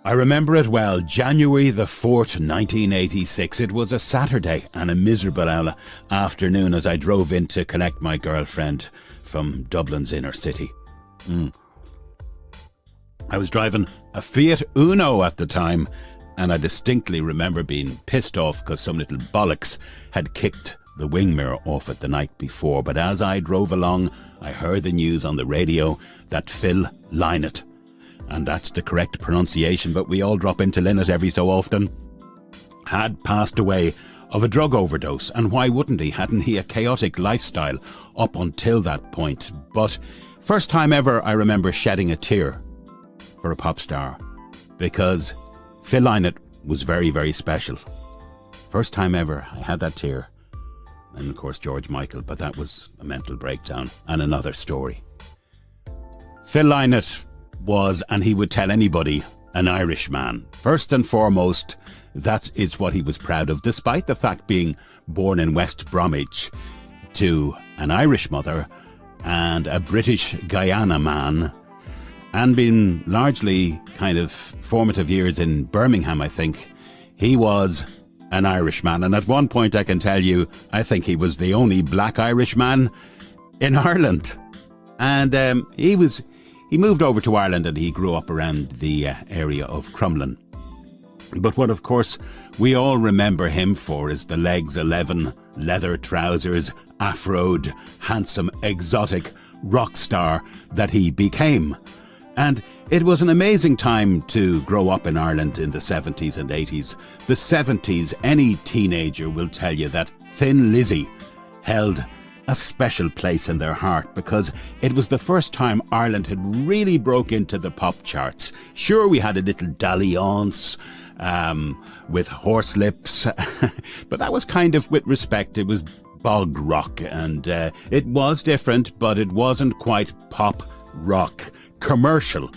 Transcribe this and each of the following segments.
I remember it well, January the 4th, 1986. It was a Saturday and a miserable afternoon as I drove in to collect my girlfriend from Dublin's inner city. I was driving a Fiat Uno at the time, and I distinctly remember being pissed off because some little bollocks had kicked the wing mirror off it the night before. But as I drove along, I heard the news on the radio that Phil Lynott, and that's the correct pronunciation, but we all drop into Lynott every so often, had passed away of a drug overdose. And why wouldn't he? Hadn't he a chaotic lifestyle up until that point? But first time ever I remember shedding a tear for a pop star, because Phil Lynott was very, very special. First time ever I had that tear. And of course George Michael, but that was a mental breakdown and another story. Phil Lynott was, and he would tell anybody, an Irishman. First and foremost, that is what he was proud of, despite the fact being born in West Bromwich to an Irish mother and a British Guyana man, and being largely kind of formative years in Birmingham, I think. He was an Irishman, and at one point I can tell you, I think he was the only black Irishman in Ireland. And he moved over to Ireland and he grew up around the area of Crumlin. But what, of course, we all remember him for is the legs 11, leather trousers, afroed, handsome, exotic rock star that he became. And it was an amazing time to grow up in Ireland in the 70s and 80s. The 70s, any teenager will tell you that Thin Lizzy held a special place in their heart, because it was the first time Ireland had really broke into the pop charts. Sure, we had a little dalliance with Horse Lips, but that was kind of with respect. It was bog rock, and it was different, but it wasn't quite pop rock. Commercial,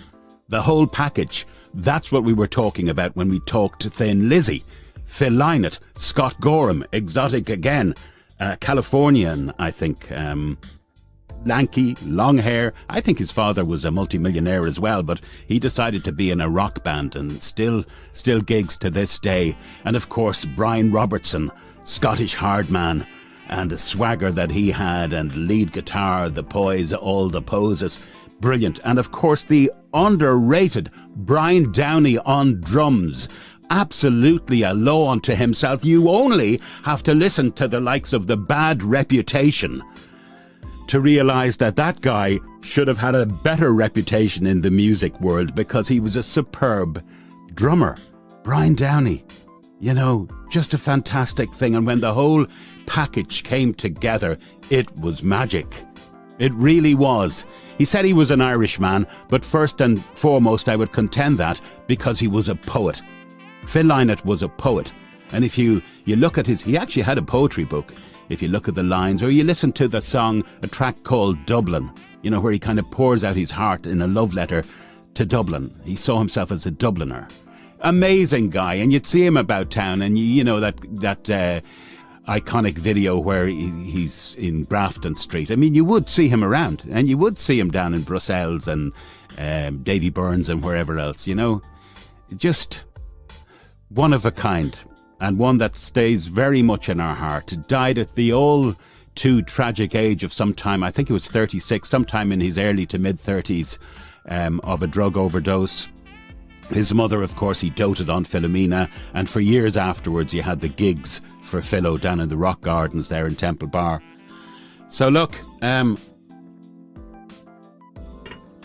the whole package. That's what we were talking about when we talked to Thin Lizzy. Phil Lynott, Scott Gorham, exotic again, Californian, I think, lanky, long hair. I think his father was a multimillionaire as well, but he decided to be in a rock band and still gigs to this day. And of course, Brian Robertson, Scottish hard man, and the swagger that he had, and lead guitar, the poise, all the poses. Brilliant. And of course, the underrated Brian Downey on drums. Absolutely a law unto himself. You only have to listen to the likes of The Bad Reputation to realise that that guy should have had a better reputation in the music world, because he was a superb drummer. Brian Downey, you know, just a fantastic thing. And when the whole package came together, it was magic. It really was. He said he was an Irishman, but first and foremost I would contend that because he was a poet. Phil Lynott was a poet. And if you look at he actually had a poetry book. If you look at the lines, or you listen to the song, a track called Dublin, you know, where he kind of pours out his heart in a love letter to Dublin. He saw himself as a Dubliner. Amazing guy. And you'd see him about town, and you know that iconic video where he's in Grafton Street. I mean, you would see him around, and you would see him down in Brussels and Davy Burns and wherever else, you know. Just one of a kind, and one that stays very much in our heart. Died at the all too tragic age of sometime, I think it was 36, sometime in his early to mid-30s, of a drug overdose. His mother, of course, he doted on Philomena, and for years afterwards you had the gigs for Philo down in the Rock Gardens there in Temple Bar. So look, I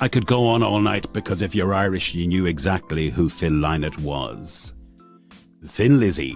could go on all night, because if you're Irish you knew exactly who Phil Lynott was. Thin Lizzy.